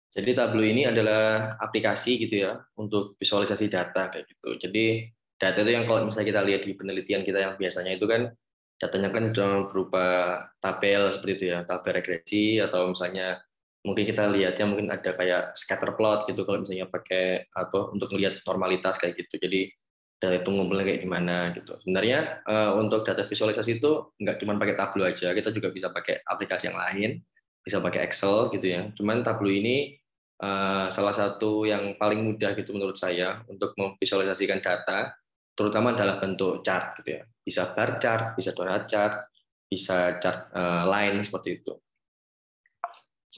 Jadi Tableau ini adalah aplikasi gitu ya untuk visualisasi data kayak gitu. Jadi data itu yang kalau misalnya kita lihat di penelitian kita yang biasanya itu kan datanya kan dalam berupa tabel seperti itu ya, tabel regresi atau misalnya mungkin kita lihatnya mungkin ada kayak scatter plot gitu kalau misalnya pakai atau untuk melihat normalitas kayak gitu. Jadi data itu ngumpulnya kayak gimana gitu. Sebenarnya untuk data visualisasi itu nggak cuma pakai Tableau aja, kita juga bisa pakai aplikasi yang lain, bisa pakai Excel gitu ya. Cuman Tableau ini salah satu yang paling mudah gitu menurut saya untuk memvisualisasikan data, terutama dalam bentuk chart gitu ya. Bisa bar chart, bisa donut chart, bisa chart line seperti itu.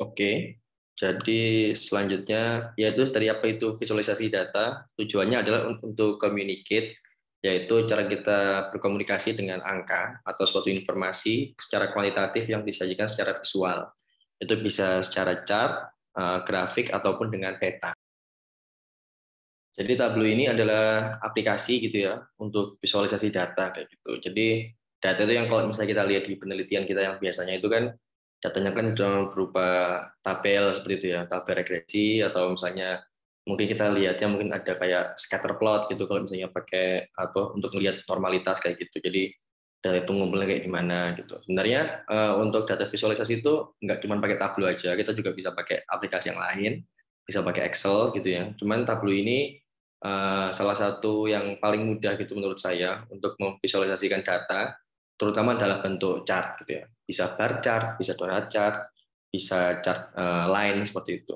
Oke. Jadi selanjutnya yaitu dari apa itu visualisasi data, tujuannya adalah untuk communicate, yaitu cara kita berkomunikasi dengan angka atau suatu informasi secara kualitatif yang disajikan secara visual. Itu bisa secara chart, grafik ataupun dengan peta. Jadi Tableau ini adalah aplikasi gitu ya untuk visualisasi data kayak gitu. Jadi data itu yang kalau misalnya kita lihat di penelitian kita yang biasanya itu kan datanya kan dalam berupa tabel seperti itu ya, tabel regresi atau misalnya mungkin kita lihatnya mungkin ada kayak scatter plot gitu kalau misalnya pakai atau untuk melihat normalitas kayak gitu. Jadi data itu ngumpulnya kayak gimana gitu. Sebenarnya untuk data visualisasi itu nggak cuma pakai Tableau aja, kita juga bisa pakai aplikasi yang lain, bisa pakai Excel gitu ya. Cuman Tableau ini salah satu yang paling mudah gitu menurut saya untuk memvisualisasikan data, terutama dalam bentuk chart gitu ya. Bisa bar chart, bisa donut chart, bisa chart line seperti itu.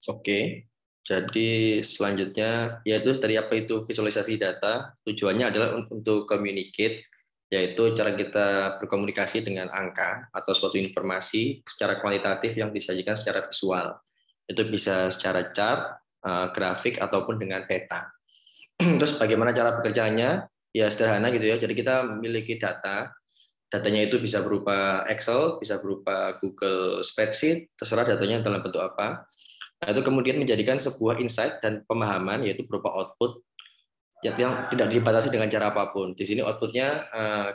Oke. Jadi selanjutnya yaitu dari apa itu visualisasi data, tujuannya adalah untuk communicate, yaitu cara kita berkomunikasi dengan angka atau suatu informasi secara kualitatif yang disajikan secara visual. Itu bisa secara chart, grafik ataupun dengan peta. Terus bagaimana cara bekerjanya? Ya sederhana gitu ya. Jadi kita memiliki data, datanya itu bisa berupa Excel, bisa berupa Google Spreadsheet, terserah datanya dalam bentuk apa. Nah, itu kemudian menjadikan sebuah insight dan pemahaman, yaitu berupa output yang tidak dibatasi dengan cara apapun. Di sini outputnya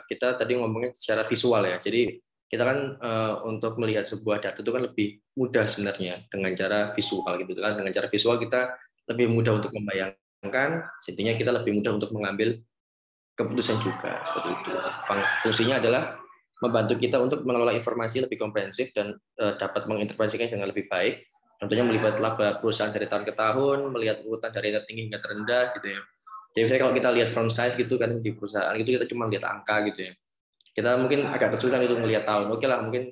kita tadi ngomongnya secara visual ya. Jadi kita kan untuk melihat sebuah data itu kan lebih mudah sebenarnya dengan cara visual gitu kan. Dengan cara visual kita lebih mudah untuk membayangkan, jadinya kita lebih mudah untuk mengambil keputusan juga seperti itu. Fungsinya adalah membantu kita untuk mengelola informasi lebih komprehensif dan dapat menginterpretasikan dengan lebih baik. Tentunya melibat laba perusahaan dari tahun ke tahun, melihat urutan dari tertinggi hingga terendah gitu ya. Jadi misalnya kalau kita lihat from size gitu kan di perusahaan itu kita cuma lihat angka gitu ya. Kita mungkin agak kesulitan itu melihat tahun. Oke lah mungkin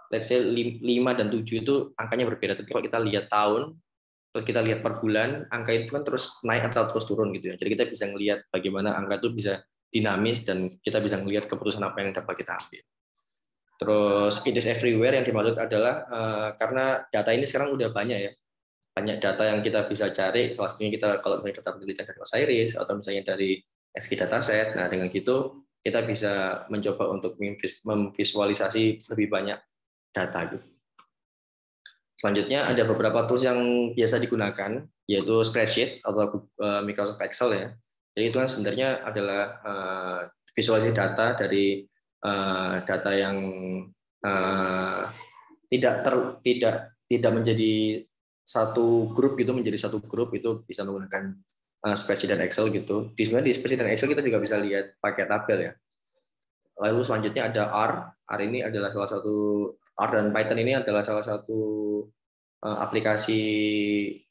let's say 5 dan 7 itu angkanya berbeda. Tapi kalau kita lihat tahun, terus kita lihat per bulan, angka itu kan terus naik atau terus turun gitu ya. Jadi kita bisa melihat bagaimana angka itu bisa dinamis dan kita bisa melihat keputusan apa yang dapat kita ambil. Terus it is everywhere yang dimaksud adalah karena data ini sekarang udah banyak ya, banyak data yang kita bisa cari. Salah satunya kita kalau misalnya data penelitian dari Osiris atau misalnya dari SG Dataset. Nah dengan gitu kita bisa mencoba untuk memvisualisasi lebih banyak data gitu. Selanjutnya ada beberapa tools yang biasa digunakan, yaitu spreadsheet atau Microsoft Excel ya. Jadi itu kan sebenarnya adalah visualisasi data dari data yang uh, tidak menjadi satu grup gitu, menjadi satu grup itu bisa menggunakan spreadsheet dan Excel gitu. Sebenarnya di spreadsheet dan Excel kita juga bisa lihat pakai tabel ya. Lalu selanjutnya ada R. R ini adalah salah satu R dan Python ini adalah salah satu aplikasi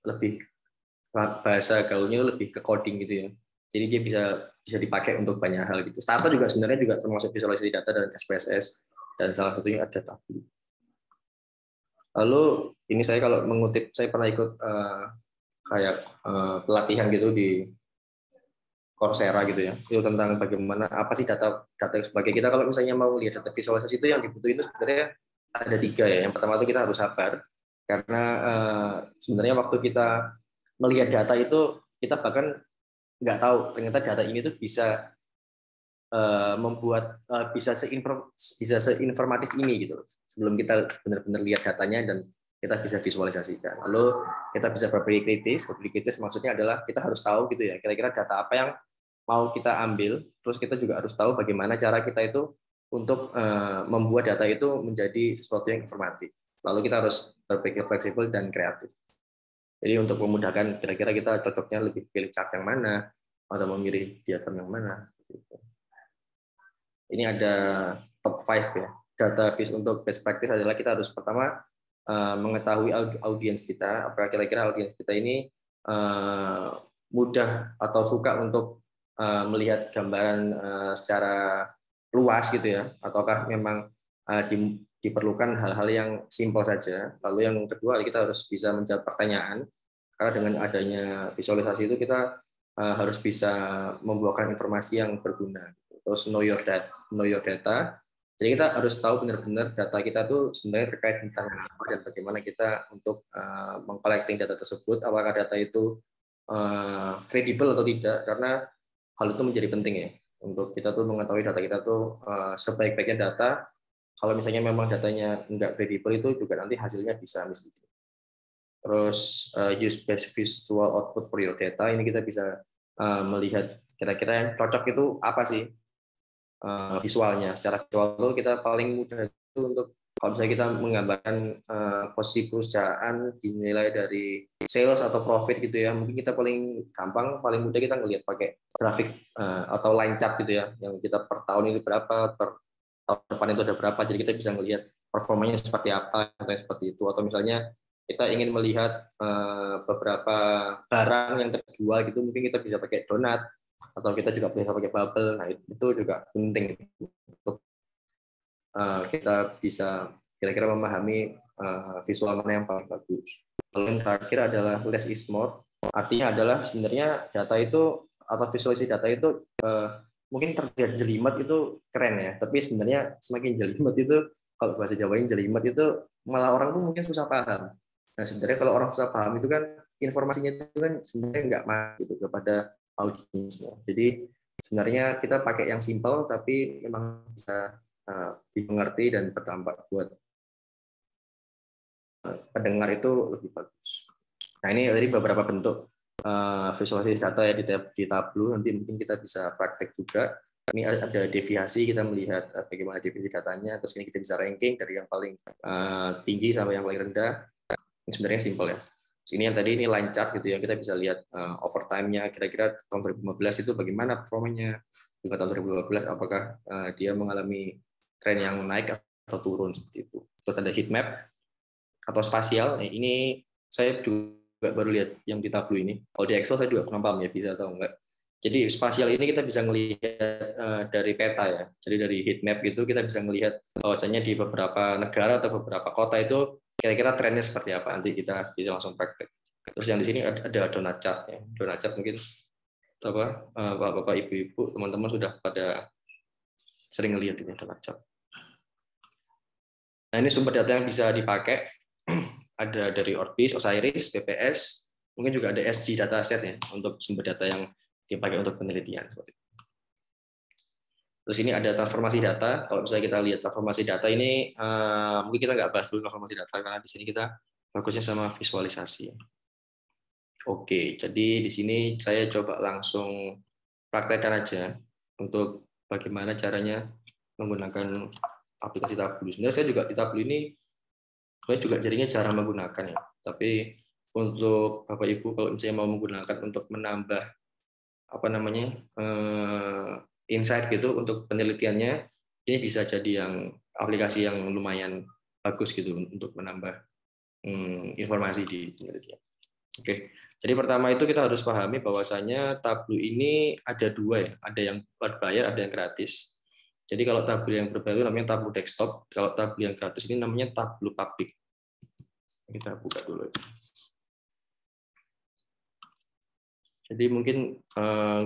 lebih bahasa gaulnya lebih ke coding gitu ya. Jadi dia bisa bisa dipakai untuk banyak hal gitu. Stata juga sebenarnya juga termasuk visualisasi data dan SPSS dan salah satunya ada Tableau. Lalu ini saya kalau mengutip, saya pernah ikut kayak pelatihan gitu di Coursera gitu ya. Itu tentang bagaimana apa sih data sebagai kita kalau misalnya mau lihat data visualisasi itu yang dibutuhin itu sebenarnya ada 3 ya. Yang pertama itu kita harus sabar karena sebenarnya waktu kita melihat data itu kita bahkan nggak tahu ternyata data ini tuh bisa membuat bisa seinformatif ini gitu sebelum kita benar-benar lihat datanya dan kita bisa visualisasikan. Lalu kita bisa berpikir kritis. Berpikir kritis maksudnya adalah kita harus tahu gitu ya kira-kira data apa yang mau kita ambil. Terus kita juga harus tahu bagaimana cara kita itu untuk membuat data itu menjadi sesuatu yang informatif. Lalu kita harus berpikir fleksibel dan kreatif. Jadi untuk memudahkan, kira-kira kita cocoknya lebih pilih chart yang mana atau memilih diagram yang mana. Ini ada top 5 ya. Data untuk best practice adalah kita harus pertama mengetahui audiens kita, apakah kira-kira audiens kita ini mudah atau suka untuk melihat gambaran secara luas gitu ya, ataukah memang diperlukan hal-hal yang simpel saja. Lalu yang kedua, kita harus bisa menjawab pertanyaan, karena dengan adanya visualisasi itu kita harus bisa membawakan informasi yang berguna. Terus know your data. Jadi kita harus tahu benar-benar data kita tuh sebenarnya terkait tentang apa dan bagaimana kita untuk mengcollecting data tersebut, apakah data itu kredibel atau tidak, karena hal itu menjadi penting ya untuk kita tuh mengetahui data kita tuh sebaik-baiknya data. Kalau misalnya memang datanya enggak kredibel, itu juga nanti hasilnya bisa misleading. Terus use best visual output for your data, ini kita bisa melihat kira-kira yang cocok itu apa sih visualnya. Secara visual itu kita paling mudah itu untuk kalau misalnya kita menggambarkan posisi perusahaan dinilai dari sales atau profit gitu ya, mungkin kita paling gampang, paling mudah kita ngelihat pakai grafik atau line chart gitu ya, yang kita per tahun itu berapa, per tahun depan itu ada berapa, jadi kita bisa ngelihat performanya seperti apa, seperti itu. Atau misalnya kita ingin melihat beberapa barang yang terjual gitu, mungkin kita bisa pakai donat, atau kita juga bisa pakai bubble. Nah, itu juga penting untuk kita bisa kira-kira memahami visual mana yang paling bagus. Lalu yang terakhir adalah less is more. Artinya adalah sebenarnya data itu atau visualisasi data itu mungkin terlihat jelimet itu keren ya, tapi sebenarnya semakin jelimet itu, kalau bahasa Jawanya jelimet itu, malah orang tuh mungkin susah paham. Nah, sebenarnya kalau orang susah paham itu kan informasinya itu kan sebenarnya nggak masuk gitu kepada audiensnya. Jadi sebenarnya kita pakai yang simple tapi memang bisa dimengerti dan berdampak buat pendengar itu lebih bagus. Nah, ini dari beberapa bentuk visualisasi data ya di Tableau. Nanti mungkin kita bisa praktek juga. Ini ada deviasi, kita melihat bagaimana deviasi datanya. Terus ini kita bisa ranking dari yang paling tinggi sampai yang paling rendah. Ini sebenarnya simpel ya. Sini yang tadi ini line chart gitu ya, kita bisa lihat overtime-nya kira-kira tahun 2015 itu bagaimana performanya, juga tahun 2015 apakah dia mengalami tren yang naik atau turun seperti itu. Terus ada heat map atau spasial. Nah, ini saya juga baru lihat yang di Tableau ini. Kalau di Excel saya juga kurang paham ya bisa atau enggak. Jadi spasial ini kita bisa melihat dari peta ya. Jadi dari heat map itu kita bisa melihat bahwasanya di beberapa negara atau beberapa kota itu kira-kira trennya seperti apa. Nanti kita bisa langsung praktek. Terus yang di sini ada donut chart ya. Donut chart mungkin apa bapak-bapak, ibu-ibu, teman-teman sudah pada sering lihat ini donut chart. Nah, ini sumber data yang bisa dipakai ada dari Orbis, Osiris, BPS, mungkin juga ada SG dataset ya untuk sumber data yang dipakai untuk penelitian. Terus ini ada transformasi data. Kalau misalnya kita lihat transformasi data ini, mungkin kita nggak bahas dulu transformasi data karena di sini kita fokusnya sama visualisasi. Oke, jadi di sini saya coba langsung praktekkan aja untuk bagaimana caranya menggunakan aplikasi Tableau. Sebenarnya saya juga di Tableau ini saya juga jadinya jarang menggunakan ya. Tapi untuk Bapak Ibu kalau misalnya mau menggunakan untuk menambah apa namanya insight gitu untuk penelitiannya, ini bisa jadi yang aplikasi yang lumayan bagus gitu untuk menambah informasi di penelitian. Oke, jadi pertama itu kita harus pahami bahwasanya Tableau ini ada dua ya, ada yang berbayar, ada yang gratis. Jadi kalau Tableau yang berbayar itu namanya Tableau Desktop, kalau Tableau yang gratis ini namanya Tableau Public. Kita buka dulu. Jadi mungkin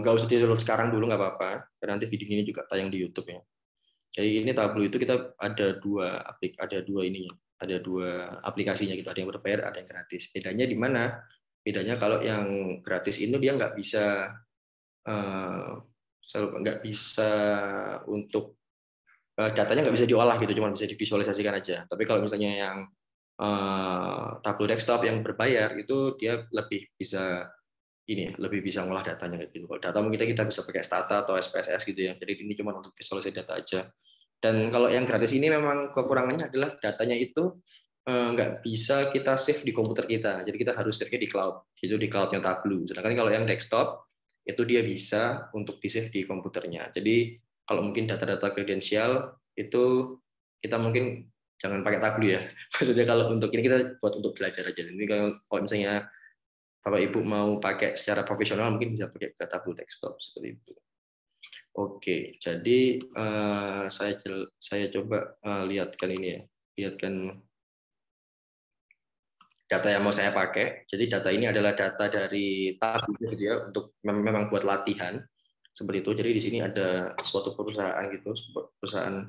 nggak usah di-download sekarang dulu, nggak apa-apa, karena nanti video ini juga tayang di YouTube ya. Jadi ini Tableau itu kita ada dua aplikasinya gitu, ada yang berbayar, ada yang gratis. Bedanya di mana? Bedanya kalau yang gratis itu dia nggak bisa untuk datanya nggak bisa diolah gitu, cuma bisa divisualisasikan aja. Tapi kalau misalnya yang Tableau Desktop yang berbayar itu dia lebih bisa ngolah datanya gitu. Kalau data mungkin kita bisa pakai Stata atau SPSS gitu ya. Jadi ini cuma untuk visualisasi data aja. Dan kalau yang gratis ini memang kekurangannya adalah datanya itu nggak bisa kita save di komputer kita, jadi kita harus save-nya di cloud, gitu di cloud-nya Tableau. Sedangkan kalau yang desktop itu dia bisa untuk di save di komputernya. Jadi kalau mungkin data-data kredensial itu kita mungkin jangan pakai Tableau ya. Maksudnya kalau untuk ini kita buat untuk belajar aja. Ini kalau misalnya Bapak Ibu mau pakai secara profesional mungkin bisa pakai ke Tableau desktop seperti itu. Oke, jadi saya coba lihatkan ini ya, lihatkan data yang mau saya pakai. Jadi data ini adalah data dari Tableau gitu ya, untuk memang buat latihan seperti itu. Jadi di sini ada suatu perusahaan gitu, perusahaan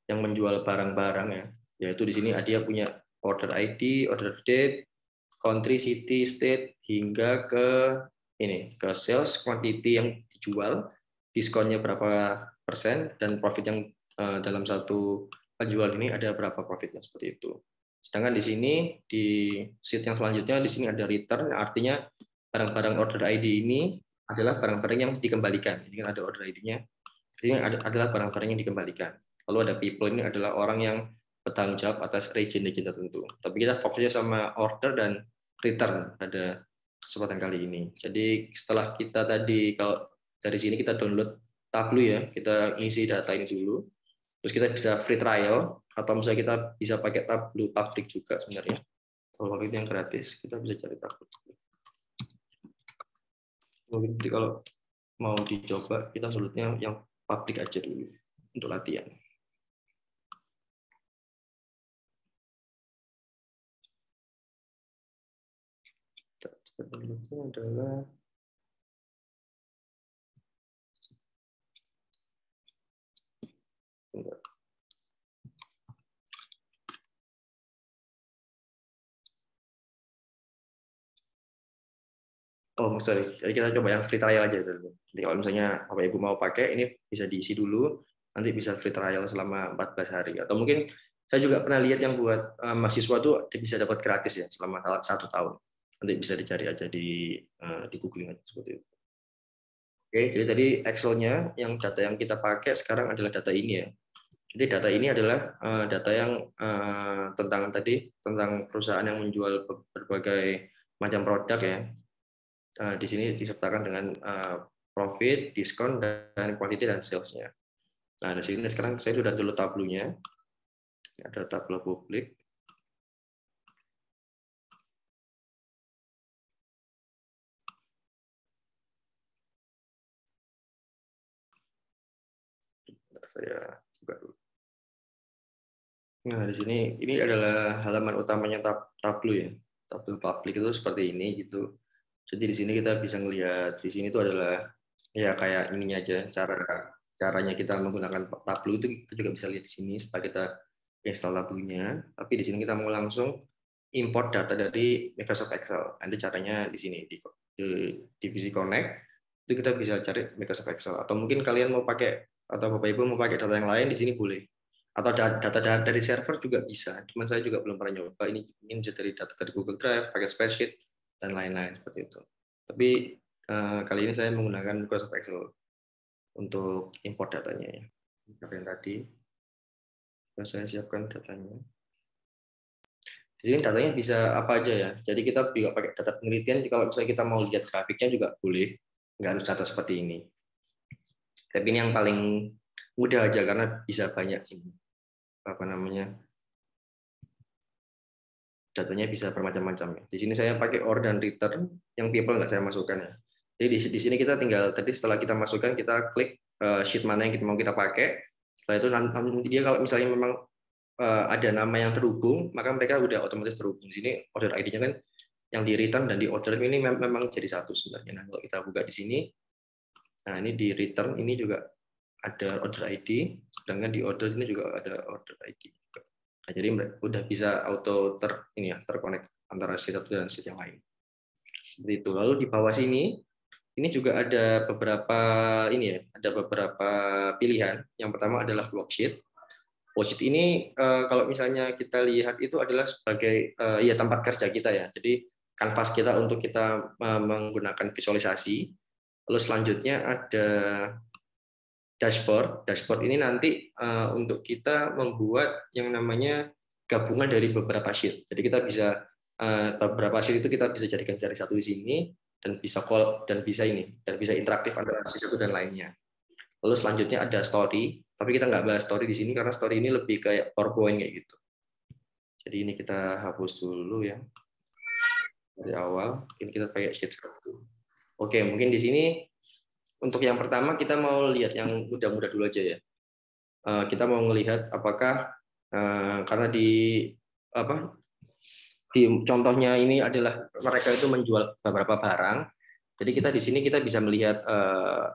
yang menjual barang-barang ya. Yaitu di sini dia punya order ID, order date, country, city, state hingga ke ini, ke sales quantity yang dijual, diskonnya berapa persen dan profit yang dalam satu penjual ini ada berapa profitnya seperti itu. Sedangkan di sini di sheet yang selanjutnya di sini ada return, artinya barang-barang order ID ini adalah barang-barang yang dikembalikan. Ini kan ada order ID-nya. Ini adalah barang-barang yang dikembalikan. Lalu ada people, ini adalah orang yang bertanggung jawab atas region-region tertentu. Tapi kita fokusnya sama order dan return pada kesempatan kali ini. Jadi setelah kita tadi, kalau dari sini kita download Tableau ya, kita isi data ini dulu. Terus kita bisa free trial, atau misalnya kita bisa pakai Tableau public juga sebenarnya. Kalau itu yang gratis, kita bisa cari Tableau. Jadi kalau mau dicoba, kita downloadnya yang public aja dulu untuk latihan. Downloadnya adalah sorry. Jadi kita coba yang free trial aja dulu. Jadi kalau misalnya Bapak Ibu mau pakai, ini bisa diisi dulu, nanti bisa free trial selama 14 hari. Atau mungkin saya juga pernah lihat yang buat mahasiswa tuh bisa dapat gratis ya selama 1 tahun. Nanti bisa dicari aja di Google aja seperti itu. Oke, jadi tadi Excel-nya yang data yang kita pakai sekarang adalah data ini ya. Jadi data ini adalah data yang tentang perusahaan yang menjual berbagai macam produk ya. Di sini disertakan dengan profit, diskon, dan quantity dan sales-nya. Nah, di sini sekarang saya sudah dulu tabelnya. Ada tabel publik. Saya buka dulu. Nah, di sini ini adalah halaman utamanya tabel ya. Tabel publik itu seperti ini gitu. Jadi di sini kita bisa melihat di sini itu adalah ya kayak ininya aja, caranya kita menggunakan Tableau itu kita juga bisa lihat di sini setelah kita install Tableau-nya. Tapi di sini kita mau langsung import data dari Microsoft Excel. Nanti caranya di sini di divisi Connect itu kita bisa cari Microsoft Excel. Atau mungkin kalian mau pakai atau Bapak Ibu mau pakai data yang lain di sini boleh. Atau data dari server juga bisa. Cuman saya juga belum pernah nyoba. Ini bisa dari data dari Google Drive, pakai spreadsheet dan lain-lain seperti itu. Tapi kali ini saya menggunakan Microsoft Excel untuk import datanya ya. Data yang tadi saya siapkan datanya. Di sini datanya bisa apa aja ya. Jadi kita juga pakai data penelitian. Kalau misalnya kita mau lihat grafiknya juga boleh. Nggak harus data seperti ini. Tapi ini yang paling mudah aja karena bisa banyak ini. Apa namanya? Datanya bisa bermacam-macam ya. Di sini saya pakai order dan return. Yang people nggak saya masukkan ya. Jadi di sini kita tinggal tadi setelah kita masukkan kita klik sheet mana yang mau kita pakai. Setelah itu nanti dia kalau misalnya memang ada nama yang terhubung, maka mereka udah otomatis terhubung. Di sini order ID-nya kan yang di return dan di order ini memang jadi satu sebenarnya. Nah, kalau kita buka di sini, nah ini di return ini juga ada order ID, sedangkan di order sini juga ada order ID. Nah, jadi udah bisa auto terkonek antara sheet satu dan sheet yang lain. Seperti itu. Lalu di bawah sini ini juga ada beberapa pilihan. Yang pertama adalah worksheet. Worksheet ini kalau misalnya kita lihat itu adalah sebagai ya tempat kerja kita ya. Jadi kanvas kita untuk kita menggunakan visualisasi. Lalu selanjutnya ada dashboard. Dashboard ini nanti untuk kita membuat yang namanya gabungan dari beberapa sheet. Jadi kita bisa beberapa sheet itu kita bisa jadikan dari satu di sini dan bisa call dan bisa interaktif antara sheet satu dan lainnya. Lalu selanjutnya ada story, tapi kita nggak bahas story di sini karena story ini lebih kayak PowerPoint kayak gitu. Jadi ini kita hapus dulu ya dari awal. Mungkin kita pakai sheet satu. Oke, mungkin di sini untuk yang pertama kita mau lihat yang mudah-mudah dulu aja ya. Kita mau melihat apakah karena di contohnya ini adalah mereka itu menjual beberapa barang. Jadi kita di sini kita bisa melihat,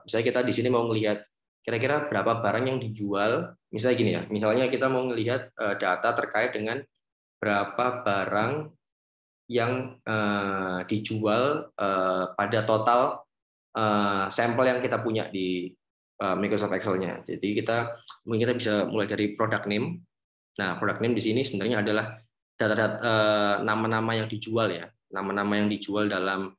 misalnya kita di sini mau melihat kira-kira berapa barang yang dijual. Misalnya gini ya, misalnya kita mau melihat data terkait dengan berapa barang yang dijual pada total sampel yang kita punya di Microsoft Excel-nya. Jadi mungkin kita bisa mulai dari product name. Nah, product name di sini sebenarnya adalah data-data nama-nama yang dijual ya, nama-nama yang dijual dalam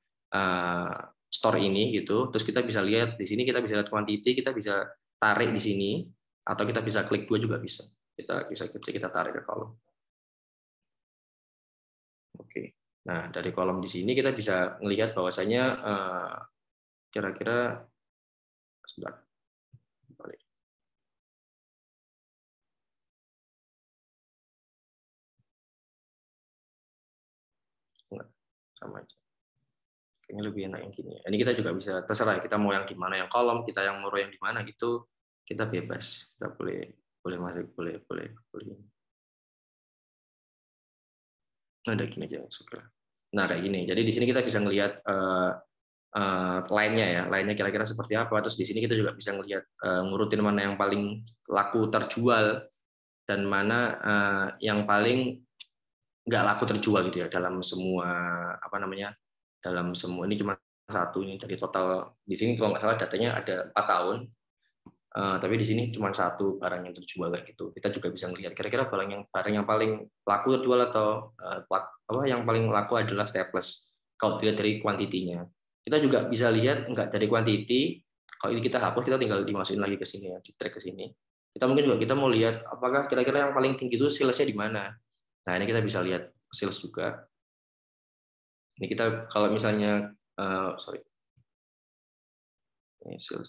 store ini gitu. Terus kita bisa lihat di sini, kita bisa lihat quantity, kita bisa tarik di sini, atau kita bisa klik dua juga bisa. Kita tarik ke kolom. Oke. Nah, dari kolom di sini kita bisa melihat bahwasanya kira-kira sebentar. Enggak, sama aja. Kayaknya lebih enak yang gini. Ini kita juga bisa terserah kita mau yang di mana, yang kolom, kita yang mau yang di mana gitu, kita bebas. Kita boleh masuk, boleh. Ada gini aja suka. Nah, kayak gini. Jadi di sini kita bisa ngelihat lainnya ya, lainnya kira-kira seperti apa. Terus di sini kita juga bisa ngelihat ngurutin mana yang paling laku terjual dan mana yang paling nggak laku terjual gitu ya dalam semua dalam semua ini cuma satu ini dari total di sini kalau nggak salah datanya ada 4 tahun, tapi di sini cuma satu barang yang terjual kayak gitu. Kita juga bisa melihat kira-kira barang yang paling laku terjual atau yang paling laku adalah staples kalau dilihat dari kuantitinya. Kita juga bisa lihat nggak dari kuantiti, kalau ini kita hapus kita tinggal dimasukin lagi ke sini ya, di track ke sini. Kita mungkin juga kita mau lihat apakah kira-kira yang paling tinggi itu salesnya di mana. Nah, ini kita bisa lihat sales juga. Ini kita kalau misalnya ini sales.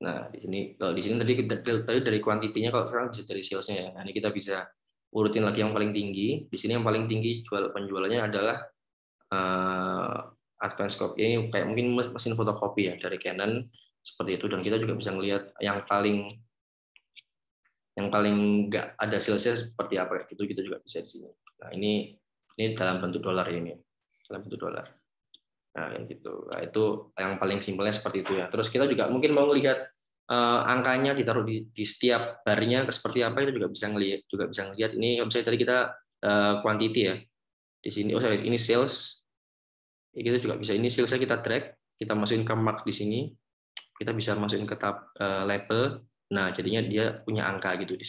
Nah, di sini tadi dari kuantitinya, kalau sekarang bisa dari salesnya ya. Nah, ini kita bisa urutin lagi yang paling tinggi. Di sini yang paling tinggi penjualannya adalah Advanced Copy. Ini kayak mungkin mesin fotokopi ya dari Canon seperti itu. Dan kita juga bisa melihat yang paling nggak ada salesnya seperti apa gitu, kita juga bisa di sini. Nah, ini dalam bentuk dolar ini, dalam bentuk dolar. Nah, yang gitu. Nah, itu yang paling simpelnya seperti itu ya. Terus kita juga mungkin mau melihat angkanya ditaruh di setiap barnya seperti apa, itu juga bisa ngelihat. Ini misalnya tadi kita quantity ya. Di sini ini sales. Ya, kita juga bisa ini salesnya kita drag, kita masukin ke mark di sini. Kita bisa masukin ke tab label. Nah, jadinya dia punya angka gitu di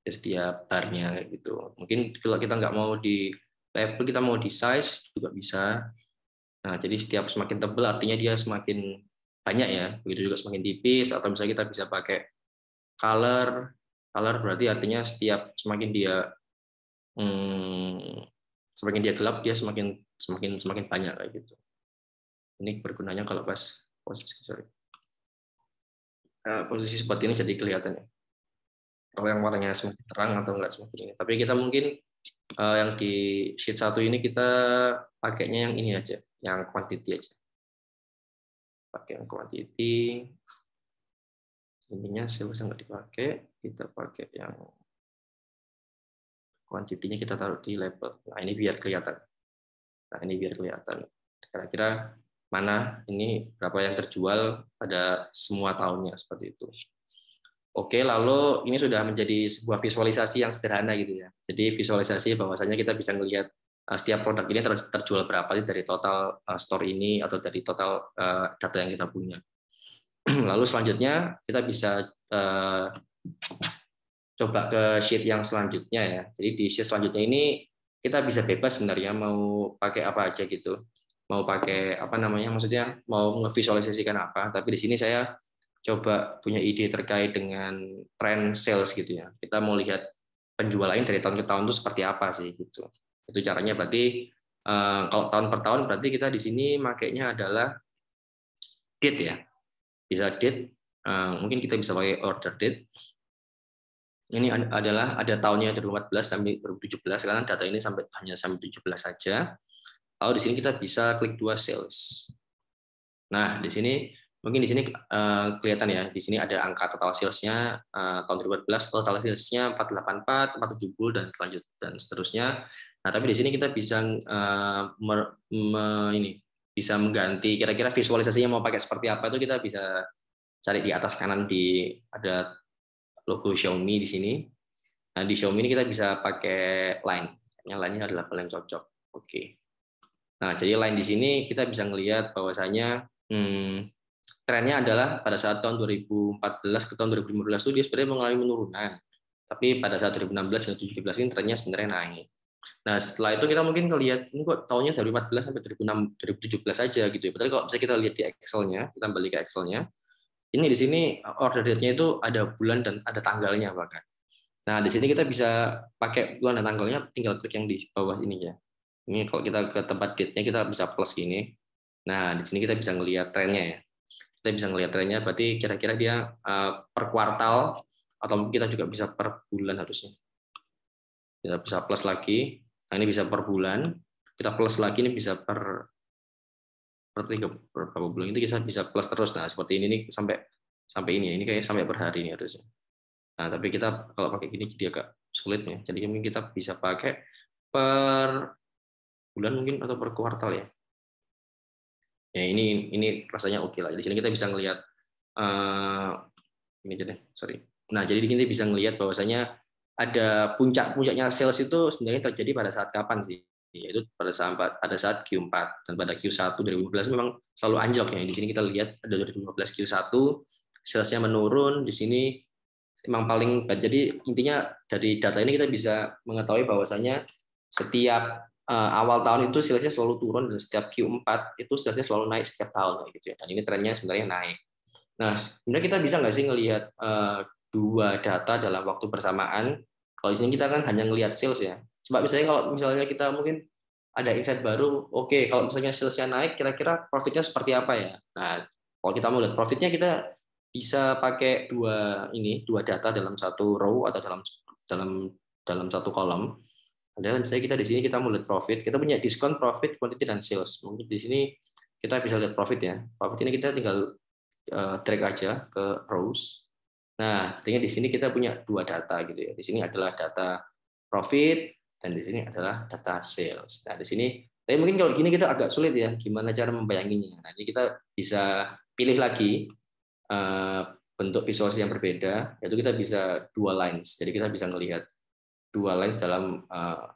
setiap barnya gitu. Mungkin kalau kita nggak mau di label, kita mau di size juga bisa. Nah, jadi semakin tebal artinya dia semakin banyak ya. Begitu juga semakin tipis, atau misalnya kita bisa pakai color. Color berarti artinya semakin dia gelap, dia semakin banyak kayak gitu. Ini bergunanya kalau pas posisi seperti ini jadi kelihatan ya. Kalau yang warnanya semakin terang atau enggak semakin ini. Tapi kita mungkin yang di sheet 1 ini kita pakainya yang ini aja, yang quantity aja. Pakai yang quantity. Intinya sales nggak dipakai, kita pakai yang quantity-nya kita taruh di label. Nah, ini biar kelihatan. Kira-kira mana ini berapa yang terjual pada semua tahunnya seperti itu. Oke, lalu ini sudah menjadi sebuah visualisasi yang sederhana gitu ya. Jadi visualisasi bahwasanya kita bisa melihat setiap produk ini terjual berapa sih dari total store ini atau dari total data yang kita punya. Lalu selanjutnya kita bisa coba ke sheet yang selanjutnya ya. Jadi di sheet selanjutnya ini kita bisa bebas sebenarnya mau pakai apa aja gitu. Mau pakai maksudnya mau ngevisualisasikan apa. Tapi di sini saya coba punya ide terkait dengan tren sales gitu ya. Kita mau lihat penjualannya dari tahun ke tahun itu seperti apa sih gitu. Itu caranya berarti kalau tahun per tahun berarti kita di sini makainya adalah date ya. Bisa date, mungkin kita bisa pakai order date. Ini adalah ada tahunnya dari 2014 sampai 2017, karena data ini hanya sampai 17 saja. Lalu di sini kita bisa klik dua sales. Nah, di sini mungkin di sini kelihatan ya, di sini ada angka total salesnya tahun 2014, total salesnya 484, 470 dan dan seterusnya. Nah, tapi di sini kita bisa bisa mengganti kira-kira visualisasinya mau pakai seperti apa, itu kita bisa cari di atas kanan, ada logo Xiaomi di sini. Nah, di Xiaomi ini kita bisa pakai line. Line-nya adalah paling cocok. Oke. Nah, jadi line di sini kita bisa melihat bahwasanya trennya adalah pada saat tahun 2014 ke tahun 2015 itu dia sebenarnya mengalami penurunan. Tapi pada saat 2016 dan 2017 ini trennya sebenarnya naik. Nah, setelah itu kita mungkin ngelihat ini kok tahunnya dari 2014 sampai 2017 saja gitu ya. Padahal kalau bisa kita lihat di Excel-nya, kita balik ke Excel-nya, ini di sini order date-nya itu ada bulan dan ada tanggalnya bahkan. Nah, di sini kita bisa pakai bulan dan tanggalnya, tinggal klik yang di bawah ini ya. Ini kalau kita ke tempat date-nya kita bisa plus gini. Nah, di sini kita bisa ngelihat trennya ya. Kita bisa ngelihat trennya, berarti kira-kira dia per kuartal atau kita juga bisa per bulan harusnya. Kita bisa plus lagi. Nah, ini bisa per bulan. Kita plus lagi ini bisa per berapa bulan itu kita bisa plus terus. Nah, seperti ini nih sampai ini kayak sampai per hari ini harusnya. Nah, tapi kita kalau pakai gini jadi agak sulit ya. Jadi mungkin kita bisa pakai per bulan mungkin atau per kuartal ya. Ya ini rasanya oke lah. Di sini kita bisa ngelihat ini aja deh, sorry. Nah, jadi kita bisa ngelihat bahwasanya ada puncaknya sales itu sebenarnya terjadi pada saat kapan sih? Yaitu pada saat Q4 dan pada Q1 2015 memang selalu anjlok ya. Di sini kita lihat ada 2015 Q1 salesnya menurun, di sini memang paling, jadi intinya dari data ini kita bisa mengetahui bahwasanya setiap awal tahun itu salesnya selalu turun dan setiap Q4 itu salesnya selalu naik setiap tahun gitu ya. Dan ini trennya sebenarnya naik. Nah, sebenarnya kita bisa nggak sih ngelihat dua data dalam waktu bersamaan? Kalau di sini kita kan hanya ngelihat sales ya. Coba misalnya kalau misalnya kita mungkin ada insight baru, oke, kalau misalnya salesnya naik, kira-kira profitnya seperti apa ya? Nah, kalau kita mau lihat profitnya, kita bisa pakai dua data dalam satu row atau dalam dalam satu kolom. Adalah misalnya kita di sini kita mau lihat profit, kita punya diskon, profit, quantity, dan sales. Mungkin di sini kita bisa lihat profit ya. Profit ini kita tinggal drag aja ke rows. Nah, artinya di sini kita punya dua data gitu ya. Di sini adalah data profit dan di sini adalah data sales. Nah, di sini tapi mungkin kalau gini kita agak sulit ya, gimana cara membayanginya. Nah, ini kita bisa pilih lagi bentuk visualisasi yang berbeda, yaitu kita bisa dua lines. Jadi kita bisa melihat dua lines dalam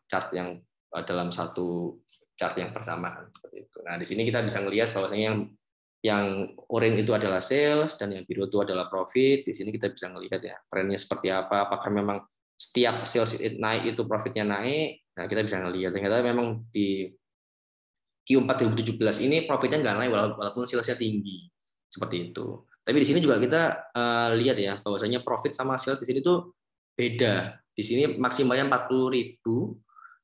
chart yang dalam satu chart yang bersamaan seperti itu. Nah, di sini kita bisa melihat bahwasanya yang oranye itu adalah sales dan yang biru itu adalah profit. Di sini kita bisa melihat ya trennya seperti apa. Apakah memang setiap sales naik itu profitnya naik? Nah, kita bisa melihat ternyata memang di Q4 2017 ini profitnya nggak naik walaupun salesnya tinggi seperti itu. Tapi di sini juga kita lihat ya bahwasanya profit sama sales di sini tuh beda. Di sini maksimalnya 40.000,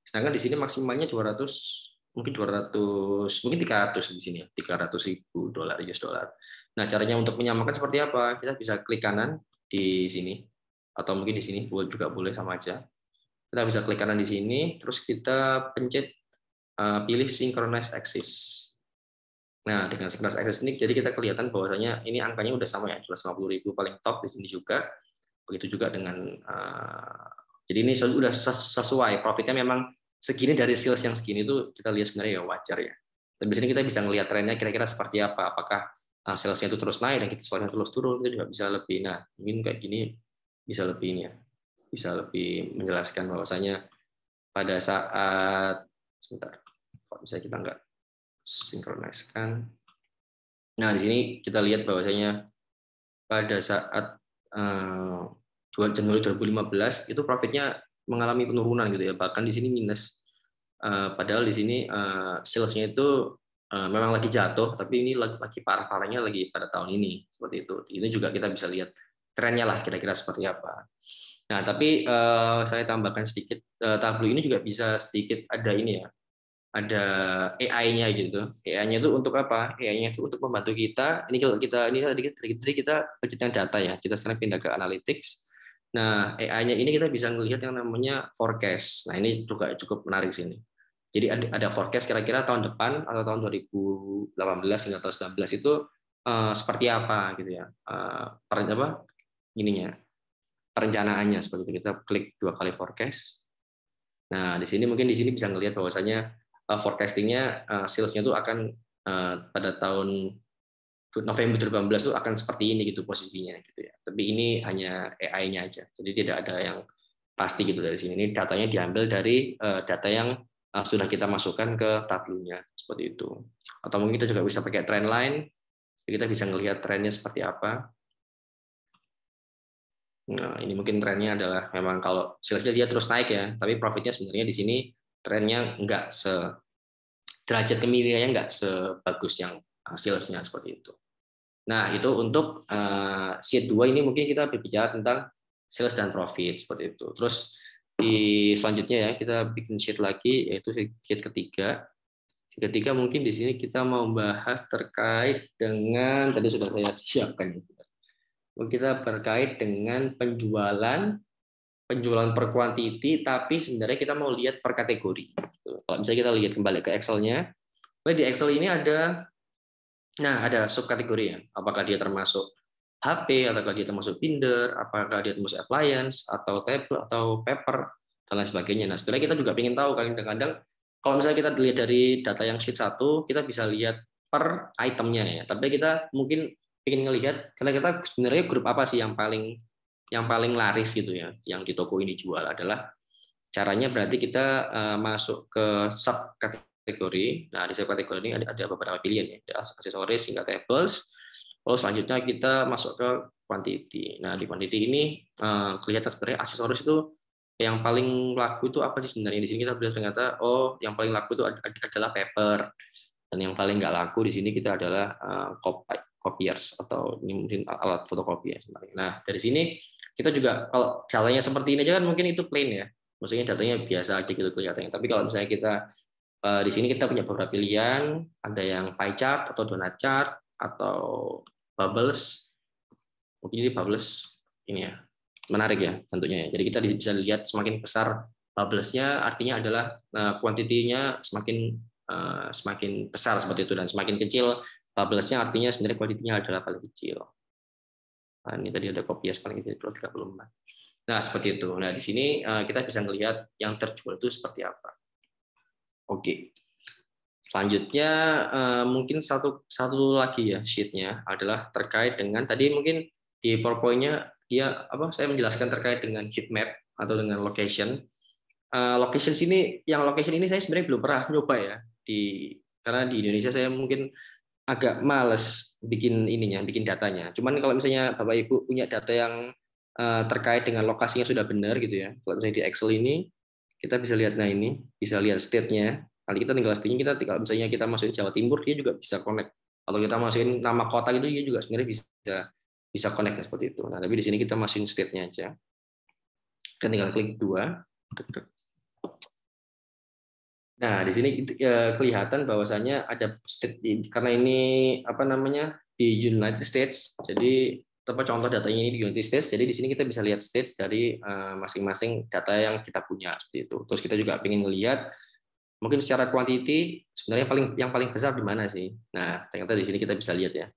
sedangkan di sini maksimalnya 200, mungkin 200, mungkin 300 di sini ya, 300.000 dolar US dollar. Nah, caranya untuk menyamakan seperti apa? Kita bisa klik kanan di sini atau mungkin di sini juga boleh, sama aja. Kita bisa klik kanan di sini, terus kita pencet pilih synchronize axis. Nah, dengan synchronize axis ini jadi kita kelihatan bahwasanya ini angkanya udah sama ya, 250.000 paling top di sini juga. Begitu juga dengan jadi ini sudah sesuai profitnya, memang segini dari sales yang segini itu kita lihat sebenarnya ya wajar ya. Dan di sini kita bisa ngelihat trennya kira-kira seperti apa. Apakah salesnya itu terus naik dan kita salesnya terus turun, itu juga bisa lebih. Nah, mungkin kayak gini bisa lebih ini ya, bisa lebih menjelaskan bahwasanya pada saat sebentar, kok bisa kita nggak sinkroniskan. Nah, di sini kita lihat bahwasanya pada saat Januari 2015 itu profitnya mengalami penurunan gitu ya, bahkan di sini minus. Padahal di sini salesnya itu memang lagi jatuh, tapi ini lagi parah-parahnya lagi pada tahun ini seperti itu. Ini juga kita bisa lihat trennya lah kira-kira seperti apa. Nah, tapi saya tambahkan sedikit, Tableau ini juga bisa sedikit ada ini ya, ada AI-nya gitu. AI-nya itu untuk apa? AI-nya itu untuk membantu kita. Ini kalau kita ini tadi kita penciptaan data ya. Kita sekarang pindah ke analytics. Nah, AI-nya ini kita bisa melihat yang namanya forecast. Nah, ini juga cukup menarik sini. Jadi ada forecast kira-kira tahun depan atau tahun 2018 hingga tahun 2019 itu seperti apa gitu ya. Apa ininya perencanaannya seperti itu. Kita klik 2 kali forecast. Nah, di sini bisa ngelihat bahwasanya forecastingnya salesnya tuh akan pada tahun November 2018 itu akan seperti ini gitu posisinya gitu ya. Tapi ini hanya AI-nya aja. Jadi tidak ada yang pasti gitu dari sini. Ini datanya diambil dari data yang sudah kita masukkan ke Tableau-nya seperti itu. Atau mungkin kita juga bisa pakai trend line. Kita bisa ngelihat trennya seperti apa. Nah, ini mungkin trennya adalah memang kalau salesnya dia terus naik ya, tapi profitnya sebenarnya di sini trennya nggak derajat kemiringannya nggak sebagus yang salesnya seperti itu. Nah, itu untuk sheet 2 ini mungkin kita berbicara tentang sales dan profit seperti itu. Terus di selanjutnya ya kita bikin sheet lagi yaitu sheet ketiga. Sheet ketiga mungkin di sini kita mau bahas terkait dengan tadi sudah saya siapkan. Kita terkait dengan penjualan per quantity, tapi sebenarnya kita mau lihat per kategori. Kalau misalnya kita lihat kembali ke Excel-nya, di Excel ini ada subkategori ya. Apakah dia termasuk HP, apakah dia termasuk binder, apakah dia termasuk appliance, atau table, atau paper, dan lain sebagainya. Nah, sebenarnya kita juga ingin tahu kadang-kadang kalau misalnya kita lihat dari data yang sheet 1, kita bisa lihat per itemnya ya. Tapi kita mungkin ingin ngelihat karena kita sebenarnya grup apa sih yang paling laris gitu ya, yang di toko ini jual adalah caranya berarti kita masuk ke sub kategori. Nah, di sub kategori ini ada beberapa pilihan ya, ada aksesoris hingga tables. Lalu selanjutnya kita masuk ke quantity. Nah, di quantity ini kelihatan sebenarnya aksesoris itu yang paling laku itu apa sih sebenarnya. Di sini kita bisa ternyata yang paling laku itu adalah paper, dan yang paling nggak laku di sini kita adalah copiers atau ini mungkin alat fotokopi ya sebenarnya. Nah, dari sini kita juga kalau datanya seperti ini aja kan mungkin itu plain ya, maksudnya datanya biasa aja gitu kelihatannya. Tapi kalau misalnya kita di sini kita punya beberapa pilihan, ada yang pie chart atau donut chart atau bubbles. Mungkin ini bubbles ini ya, menarik ya tentunya ya. Jadi kita bisa lihat semakin besar bubblesnya artinya adalah kuantitinya semakin besar seperti itu, dan semakin kecil bubblesnya artinya sebenarnya kuantitinya adalah paling kecil. Nah, ini tadi ada kopias paling kecil 34. Nah, seperti itu. Nah, di sini kita bisa melihat yang terjual itu seperti apa. Oke. Selanjutnya mungkin satu lagi ya sheet-nya adalah terkait dengan tadi mungkin di PowerPoint-nya dia saya menjelaskan terkait dengan heat map atau dengan location. Location ini saya sebenarnya belum pernah nyoba ya karena di Indonesia saya mungkin agak males bikin datanya. Cuman kalau misalnya Bapak Ibu punya data yang terkait dengan lokasinya sudah benar gitu ya. Kalau misalnya di Excel ini kita bisa lihat, nah ini bisa lihat state-nya. Nanti kita tinggal settingnya, kalau misalnya kita masukin Jawa Timur dia juga bisa connect. Atau kita masukin nama kota gitu dia juga sebenarnya bisa connect seperti itu. Nah, tapi di sini kita masukin state-nya aja. Kita tinggal klik 2. Nah, di sini kelihatan bahwasannya ada state karena ini di United States. Jadi contoh datanya ini di United States. Jadi di sini kita bisa lihat states dari masing-masing data yang kita punya seperti itu. Terus kita juga ingin melihat mungkin secara quantity sebenarnya yang paling besar di mana sih. Nah, ternyata di sini kita bisa lihat ya.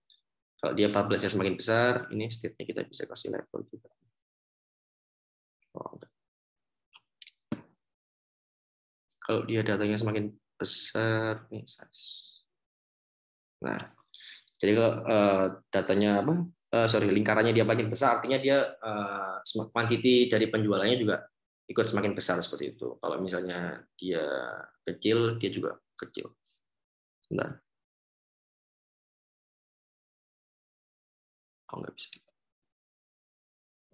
Kalau dia publish-nya semakin besar, ini state-nya kita bisa kasih level juga. Kalau dia datanya semakin besar, nih size. Nah, jadi kalau datanya lingkarannya dia makin besar, artinya dia quantity dari penjualannya juga ikut semakin besar seperti itu. Kalau misalnya dia kecil, dia juga kecil. Sebentar. Oh, nggak bisa.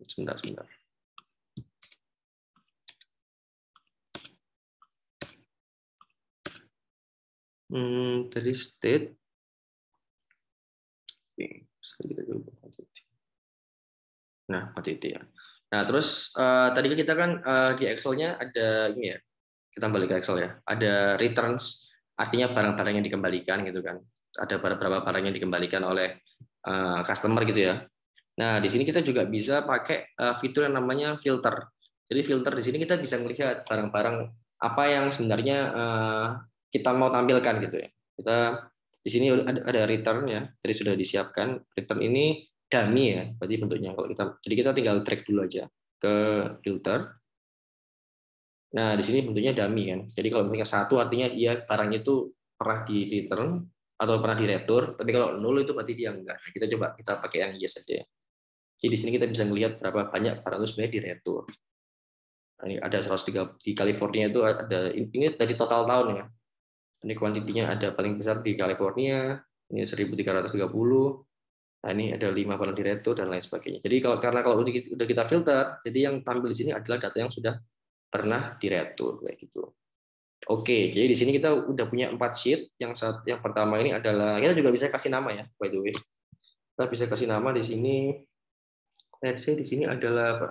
Sebentar. Dari state. Oke, kita coba quantity. Nah, quantity ya. Nah, terus tadi kita kan di Excel-nya ada ini ya. Kita balik ke Excel ya. Ada returns, artinya barang-barang yang dikembalikan gitu kan. Ada beberapa barang yang dikembalikan oleh customer gitu ya. Nah, di sini kita juga bisa pakai fitur yang namanya filter. Jadi filter di sini kita bisa melihat barang-barang apa yang sebenarnya kita mau tampilkan gitu ya. Kita di sini ada return ya, jadi sudah disiapkan. Return ini dummy ya, berarti bentuknya. Kalau kita, jadi kita tinggal drag dulu aja ke filter. Nah, di sini bentuknya dummy kan. Jadi kalau misalnya satu artinya dia barangnya itu pernah di return atau pernah di retur, tapi kalau nol itu berarti dia enggak. Nah, kita coba kita pakai yang yes saja. Jadi di sini kita bisa melihat berapa banyak barang itu sebenarnya di retur. Nah, ini ada 103 di California itu ada, ini dari total tahun ya. Ini kuantitinya ada paling besar di California, ini 1330. Nah, ini ada 5 barang di retur dan lain sebagainya. Jadi karena kalau udah kita filter, jadi yang tampil di sini adalah data yang sudah pernah diretur kayak gitu. Oke, jadi di sini kita udah punya 4 sheet. Yang pertama ini adalah kita juga bisa kasih nama ya, by the way. Kita bisa kasih nama di sini. Let's say di sini adalah apa?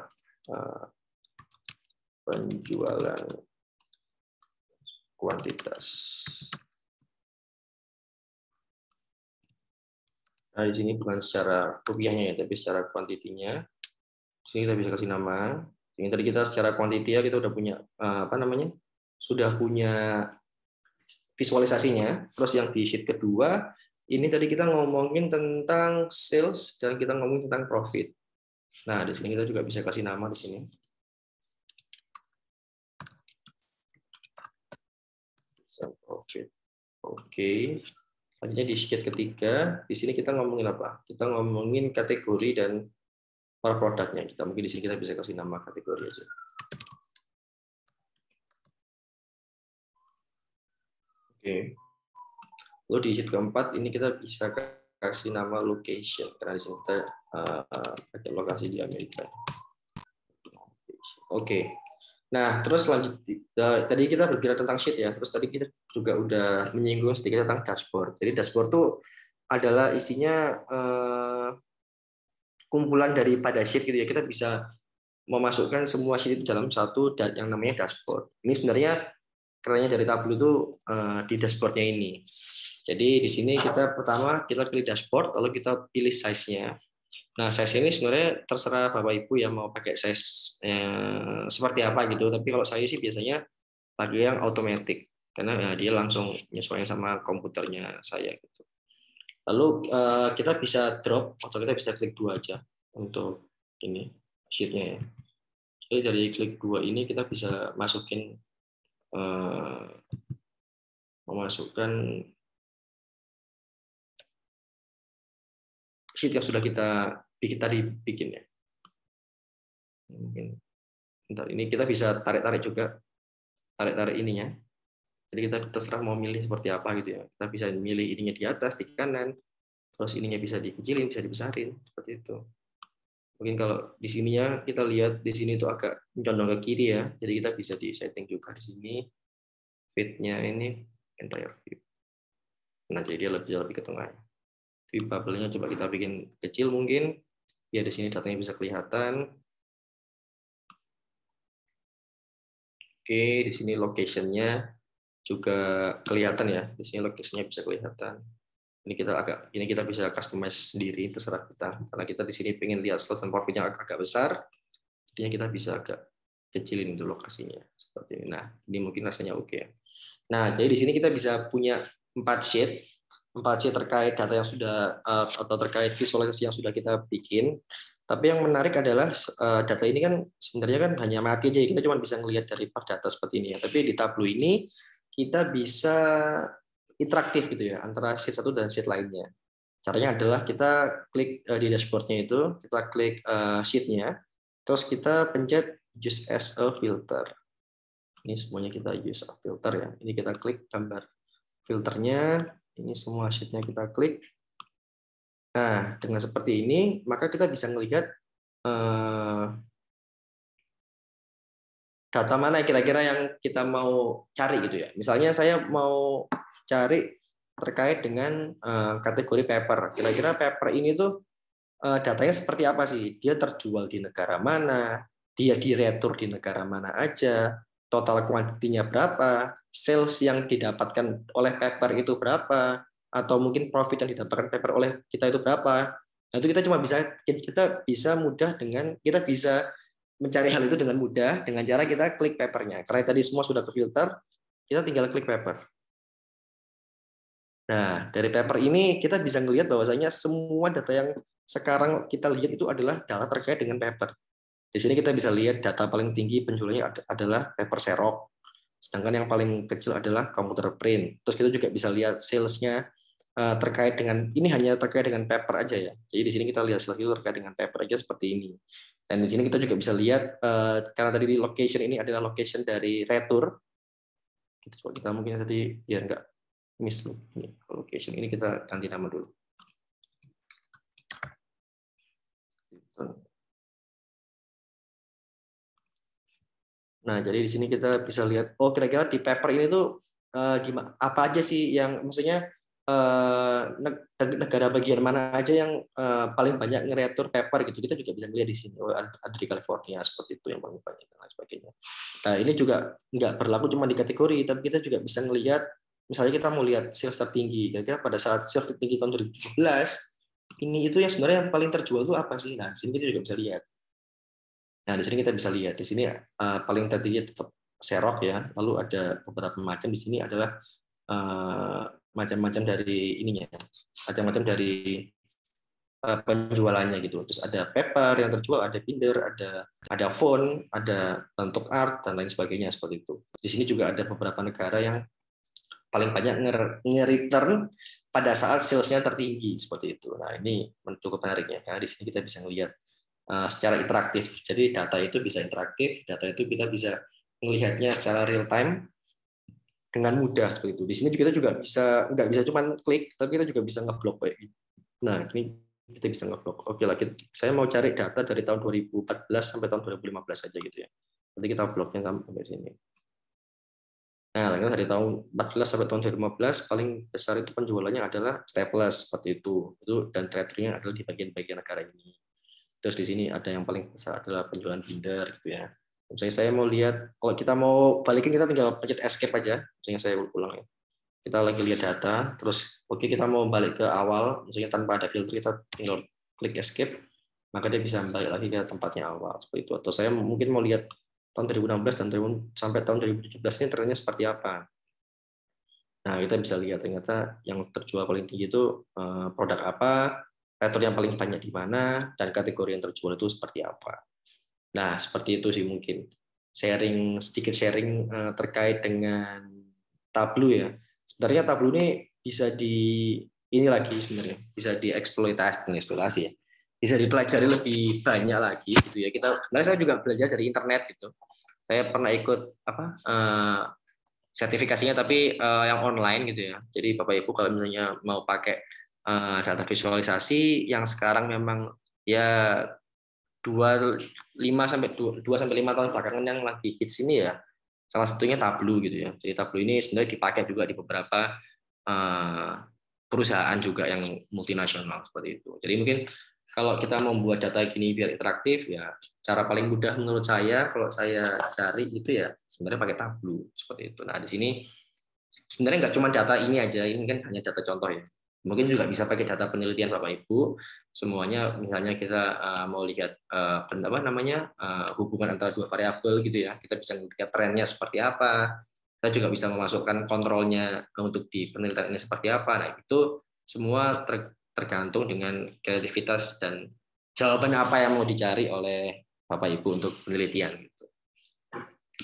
Penjualan kuantitas. Nah, di sini bukan secara rupiahnya ya, tapi secara kuantitinya. Di sini kita bisa kasih nama. Ini tadi kita secara kuantiti ya, kita udah punya apa namanya? Sudah punya visualisasinya. Terus yang di sheet kedua, ini tadi kita ngomongin tentang sales dan kita ngomongin tentang profit. Nah, di sini kita juga bisa kasih nama di sini. Profit. Oke. Selanjutnya di sheet ketiga, di sini kita ngomongin apa? Kita ngomongin kategori dan per produknya. Kita mungkin di sini kita bisa kasih nama kategori aja. Oke. Lalu di sheet keempat ini kita bisa kasih nama location karena di sini kita pakai lokasi di Amerika. Oke. Nah, terus lanjut tadi kita berbicara tentang sheet ya. Terus tadi kita juga udah menyinggung sedikit tentang dashboard. Jadi dashboard itu adalah isinya kumpulan daripada sheet gitu ya. Kita bisa memasukkan semua sheet itu dalam satu yang namanya dashboard. Ini sebenarnya kerennya dari Tableau itu di dashboardnya ini. Jadi di sini kita pertama kita pilih dashboard, lalu kita pilih size-nya. Nah, size ini sebenarnya terserah Bapak Ibu yang mau pakai size seperti apa gitu. Tapi kalau saya sih biasanya pakai yang automatic karena dia langsung menyesuaikan sama komputernya saya gitu. Lalu kita bisa drop atau kita bisa klik dua aja untuk ini sheet-nya ya. Jadi dari klik dua ini kita bisa memasukkan sheet yang sudah kita bikin ya. Mungkin bentar, ini kita bisa tarik-tarik juga, tarik-tarik ininya. Jadi kita terserah mau milih seperti apa gitu ya. Kita bisa milih ininya di atas, di kanan, terus ininya bisa dikecilin, bisa dibesarin, seperti itu. Mungkin kalau di sininya kita lihat di sini itu agak condong ke kiri ya, jadi kita bisa di setting juga di sini fit-nya ini entire view. Nah, jadi dia lebih ke tengah. Jadi bubble-nya coba kita bikin kecil mungkin, ya di sini datanya bisa kelihatan. Oke, di sini location-nya juga kelihatan ya. Di sini location-nya bisa kelihatan. Ini kita bisa customize sendiri, terserah kita. Karena kita di sini pengen lihat sales dan profit-nya agak besar, jadinya kita bisa agak kecilin itu lokasinya seperti ini. Nah, ini mungkin rasanya oke. Nah, jadi di sini kita bisa punya 4 sheet terkait data yang sudah atau terkait visualisasi yang sudah kita bikin. Tapi yang menarik adalah data ini kan sebenarnya kan hanya mati aja, kita cuma bisa melihat dari per data seperti ini ya. Tapi di Tableau ini kita bisa interaktif gitu ya antara sheet satu dan sheet lainnya. Caranya adalah kita klik di dashboard-nya itu, kita klik sheet-nya, terus kita pencet use as a filter. Ini semuanya kita use as a filter ya. Ini kita klik gambar filternya, ini semua sheet-nya kita klik. Nah, dengan seperti ini, maka kita bisa melihat data mana kira-kira yang kita mau cari gitu ya. Misalnya saya mau cari terkait dengan kategori paper. Kira-kira paper ini tuh datanya seperti apa sih? Dia terjual di negara mana? Dia diretur di negara mana aja? Total kuantitinya berapa? Sales yang didapatkan oleh paper itu berapa? Atau mungkin profit yang didapatkan paper oleh kita itu berapa? Nah, itu kita bisa mudah dengan kita bisa mencari hal itu dengan mudah dengan cara kita klik papernya. Karena tadi semua sudah terfilter, kita tinggal klik paper. Nah, dari paper ini kita bisa melihat bahwasanya semua data yang sekarang kita lihat itu adalah data terkait dengan paper. Di sini kita bisa lihat data paling tinggi penjualannya adalah paper Xerox, sedangkan yang paling kecil adalah computer print. Terus kita juga bisa lihat sales-nya terkait dengan ini hanya terkait dengan paper aja ya. Jadi di sini kita lihat sales itu terkait dengan paper aja seperti ini. Dan di sini kita juga bisa lihat karena tadi di location ini adalah location dari retur. Kita mungkin tadi biar nggak miss ini location ini kita ganti nama dulu. Nah, jadi di sini kita bisa lihat, oh kira-kira di paper ini tuh apa aja sih yang, maksudnya negara bagian mana aja yang paling banyak ngeretur paper gitu. Kita juga bisa lihat di sini, oh, ada di California seperti itu yang paling banyak dan lain sebagainya. Nah, ini juga nggak berlaku cuma di kategori, tapi kita juga bisa ngelihat, misalnya kita mau lihat sales tertinggi, kira-kira pada saat sales tertinggi tahun 2017, ini itu yang sebenarnya yang paling terjual itu apa sih? Nah, di sini kita juga bisa lihat. Nah, di sini kita bisa lihat, di sini paling tertinggi tetap Xerox ya, lalu ada beberapa macam di sini adalah macam-macam dari ininya, macam-macam dari penjualannya gitu. Terus ada paper yang terjual, ada binder, ada font, ada bentuk art dan lain sebagainya seperti itu. Di sini juga ada beberapa negara yang paling banyak nge-return pada saat salesnya tertinggi seperti itu. Nah, ini cukup menariknya karena di sini kita bisa melihat secara interaktif. Jadi data itu bisa interaktif, data itu kita bisa melihatnya secara real time dengan mudah seperti itu. Di sini kita juga bisa nggak bisa cuma klik, tapi kita juga bisa ngeblok kayak gitu. Nah, ini kita bisa ngeblok. Oke lah, saya mau cari data dari tahun 2014 sampai tahun 2015 saja gitu ya. Nanti kita bloknya sampai sini. Nah, dari tahun 14 sampai tahun 2015 paling besar itu penjualannya adalah staples seperti itu. Dan tradernya adalah di bagian-bagian negara ini. Terus di sini ada yang paling besar adalah penjualan binder gitu ya. Misalnya saya mau lihat, kalau kita mau balikin kita tinggal pencet escape aja. Misalnya saya ulang ya. Kita lagi lihat data, terus oke kita mau balik ke awal, misalnya tanpa ada filter kita tinggal klik escape, maka dia bisa balik lagi ke tempatnya awal seperti itu. Atau saya mungkin mau lihat tahun 2016 dan sampai tahun 2017 ini trennya seperti apa. Nah, kita bisa lihat ternyata yang terjual paling tinggi itu produk apa, retur yang paling banyak di mana, dan kategori yang terjual itu seperti apa. Nah, seperti itu sih mungkin. Sedikit sharing terkait dengan Tableau ya. Sebenarnya Tableau ini bisa bisa dieksploitasi ya. Bisa dipelajari lebih banyak lagi gitu ya. Sebenarnya saya juga belajar dari internet gitu. Saya pernah ikut sertifikasinya tapi yang online gitu ya. Jadi Bapak Ibu kalau misalnya mau pakai data visualisasi yang sekarang memang ya 2 sampai 5 tahun belakangan yang lagi hits ini ya, salah satunya Tableau gitu ya. Jadi Tableau ini sebenarnya dipakai juga di beberapa perusahaan juga yang multinasional seperti itu. Jadi mungkin kalau kita membuat data gini biar interaktif ya, cara paling mudah menurut saya kalau saya cari itu ya sebenarnya pakai Tableau seperti itu. Nah, di sini sebenarnya nggak cuma data ini aja, ini kan hanya data contoh ya. Mungkin juga bisa pakai data penelitian Bapak Ibu. Semuanya misalnya kita mau lihat hubungan antara dua variabel gitu ya. Kita bisa melihat trennya seperti apa. Kita juga bisa memasukkan kontrolnya untuk di penelitian ini seperti apa. Nah, itu semua tergantung dengan kreativitas dan jawaban apa yang mau dicari oleh Bapak Ibu untuk penelitian gitu.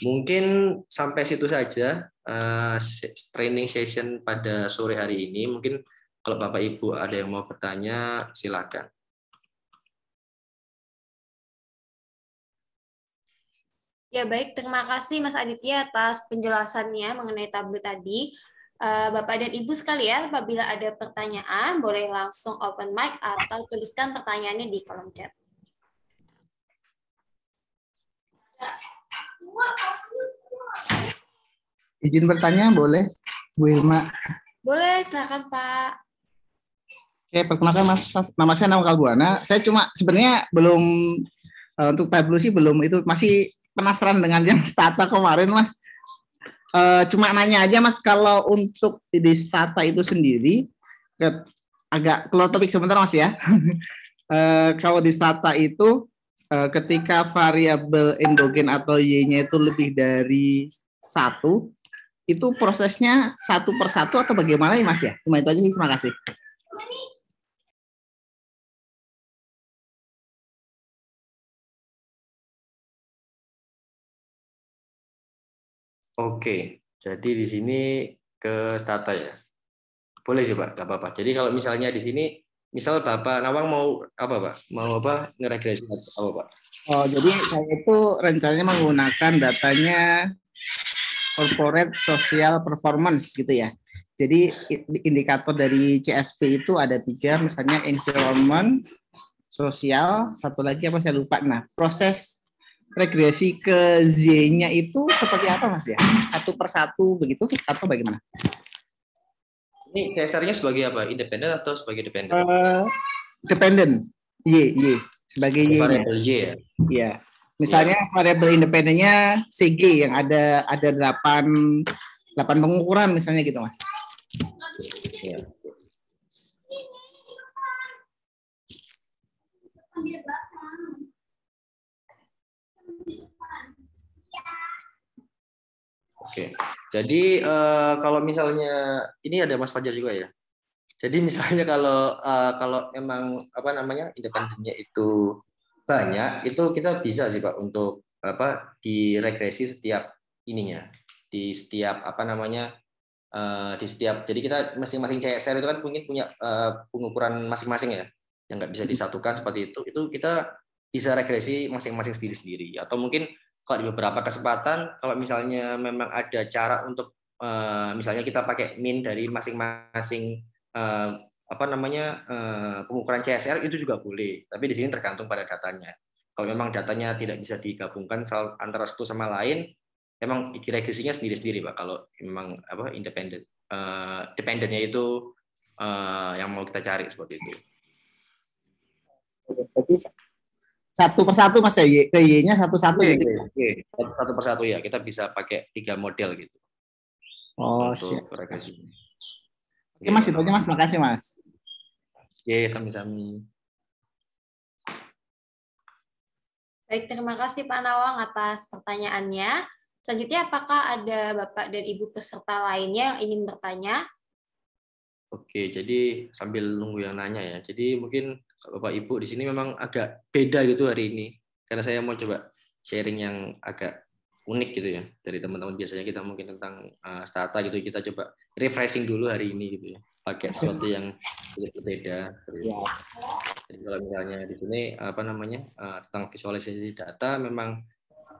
Mungkin sampai situ saja training session pada sore hari ini. Mungkin kalau Bapak Ibu ada yang mau bertanya, silakan. Ya baik, terima kasih Mas Aditya atas penjelasannya mengenai Tableau tadi. Bapak dan Ibu sekalian, apabila ada pertanyaan, boleh langsung open mic atau tuliskan pertanyaannya di kolom chat. Izin bertanya boleh, Bu Irma? Boleh, silakan Pak. Oke, perkenalkan nama saya Nama Kalbuana. Saya cuma sebenarnya belum untuk tablu sih belum, itu masih penasaran dengan yang Stata kemarin Mas. Cuma nanya aja Mas, kalau untuk di Stata itu sendiri agak keluar topik sebentar Mas ya. Kalau di Stata itu ketika variabel endogen atau Y-nya itu lebih dari 1, itu prosesnya 1 per 1 atau bagaimana ya Mas ya? Cuma itu aja sih, terima kasih. Oke, jadi di sini ke Stata ya. Boleh sih Pak, nggak apa-apa. Jadi kalau misalnya di sini, misal Bapak Nawang mau apa Pak? Mau apa? Ngeregresi apa Pak? Oh, jadi saya itu rencananya menggunakan datanya corporate social performance gitu ya. Jadi indikator dari CSP itu ada 3, misalnya environment, sosial, satu lagi apa saya lupa. Nah, proses regresi ke Z-nya itu seperti apa Mas ya? 1 per 1 begitu atau bagaimana? Ini CSR-nya sebagai apa? Independen atau sebagai dependen? Dependent. Y sebagai Y-nya. Variabel Y ya. Iya. Misalnya variabel independennya CG yang ada 8 pengukuran misalnya gitu Mas. Ya. Oke, jadi kalau misalnya ini ada Mas Fajar juga ya. Jadi misalnya kalau memang apa namanya independennya itu banyak, itu kita bisa sih Pak untuk apa diregresi setiap ininya, di setiap apa namanya di setiap. Jadi kita masing-masing CSR itu kan mungkin punya pengukuran masing-masing ya, yang nggak bisa disatukan seperti itu. Itu kita bisa regresi masing-masing sendiri-sendiri, atau mungkin kalau di beberapa kesempatan, kalau misalnya memang ada cara untuk misalnya kita pakai min dari masing-masing apa namanya pengukuran CSR itu juga boleh. Tapi di sini tergantung pada datanya. Kalau memang datanya tidak bisa digabungkan antara satu sama lain, memang diregresinya sendiri-sendiri Pak. Kalau memang apa independen, dependennya itu yang mau kita cari seperti itu. Jadi 1 per 1 Mas ya, ke Y-nya 1-1 gitu. Satu per satu ya, kita bisa pakai 3 model gitu. Oh, untuk regresi. Oke Mas, itu aja Mas, makasih Mas. Oke, sami-sami. Baik, terima kasih Pak Nawang atas pertanyaannya. Selanjutnya, apakah ada Bapak dan Ibu peserta lainnya yang ingin bertanya? Oke, jadi sambil nunggu yang nanya ya. Jadi mungkin Bapak Ibu di sini memang agak beda gitu hari ini. Karena saya mau coba sharing yang agak unik gitu ya. Dari teman-teman biasanya kita mungkin tentang Stata gitu, kita coba refreshing dulu hari ini gitu ya. Pakai sesuatu yang berbeda. Jadi kalau misalnya di sini apa namanya tentang visualisasi data, memang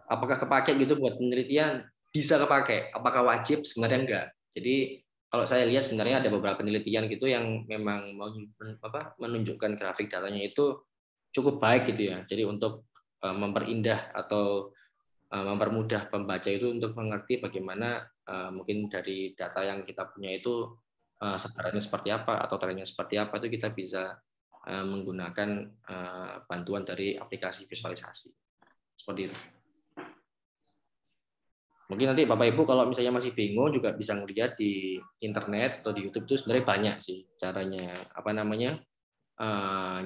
apakah kepake gitu buat penelitian? Bisa kepake. Apakah wajib? Sebenarnya enggak. Jadi kalau saya lihat sebenarnya ada beberapa penelitian gitu yang memang menunjukkan grafik datanya itu cukup baik gitu ya. Jadi untuk memperindah atau mempermudah pembaca itu untuk mengerti bagaimana mungkin dari data yang kita punya itu sebarannya seperti apa atau trennya seperti apa, itu kita bisa menggunakan bantuan dari aplikasi visualisasi. Seperti itu. Mungkin nanti Bapak Ibu kalau misalnya masih bingung juga bisa ngeliat di internet atau di YouTube itu sebenarnya banyak sih caranya, apa namanya,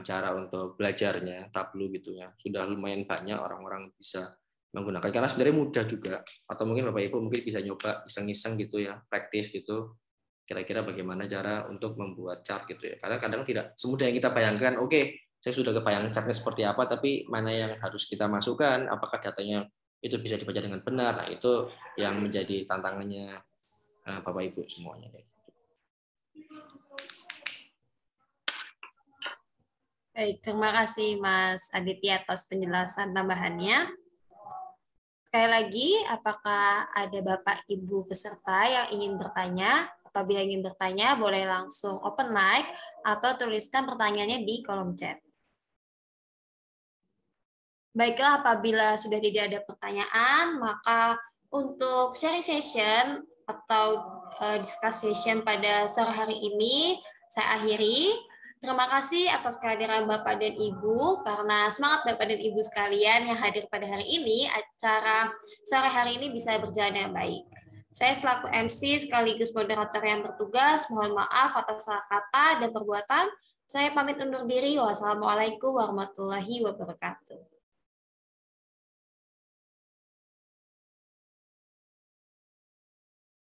cara untuk belajarnya Tableau gitu ya. Sudah lumayan banyak orang-orang bisa menggunakan karena sebenarnya mudah juga. Atau mungkin Bapak Ibu mungkin bisa nyoba iseng-iseng gitu ya, praktis gitu. Kira-kira bagaimana cara untuk membuat chart gitu ya. Karena kadang tidak semudah yang kita bayangkan. Oke, saya sudah kebayang chartnya seperti apa, tapi mana yang harus kita masukkan, apakah datanya itu bisa dibaca dengan benar. Nah, itu yang menjadi tantangannya Bapak Ibu semuanya. Baik, terima kasih Mas Aditya atas penjelasan tambahannya. Sekali lagi, apakah ada Bapak Ibu peserta yang ingin bertanya? Apabila ingin bertanya, boleh langsung open mic atau tuliskan pertanyaannya di kolom chat. Baiklah, apabila sudah tidak ada pertanyaan, maka untuk sharing session atau discussion pada sore hari ini saya akhiri. Terima kasih atas kehadiran Bapak dan Ibu, karena semangat Bapak dan Ibu sekalian yang hadir pada hari ini, acara sore hari ini bisa berjalan dengan baik. Saya selaku MC sekaligus moderator yang bertugas, mohon maaf atas salah kata dan perbuatan. Saya pamit undur diri. Wassalamualaikum warahmatullahi wabarakatuh.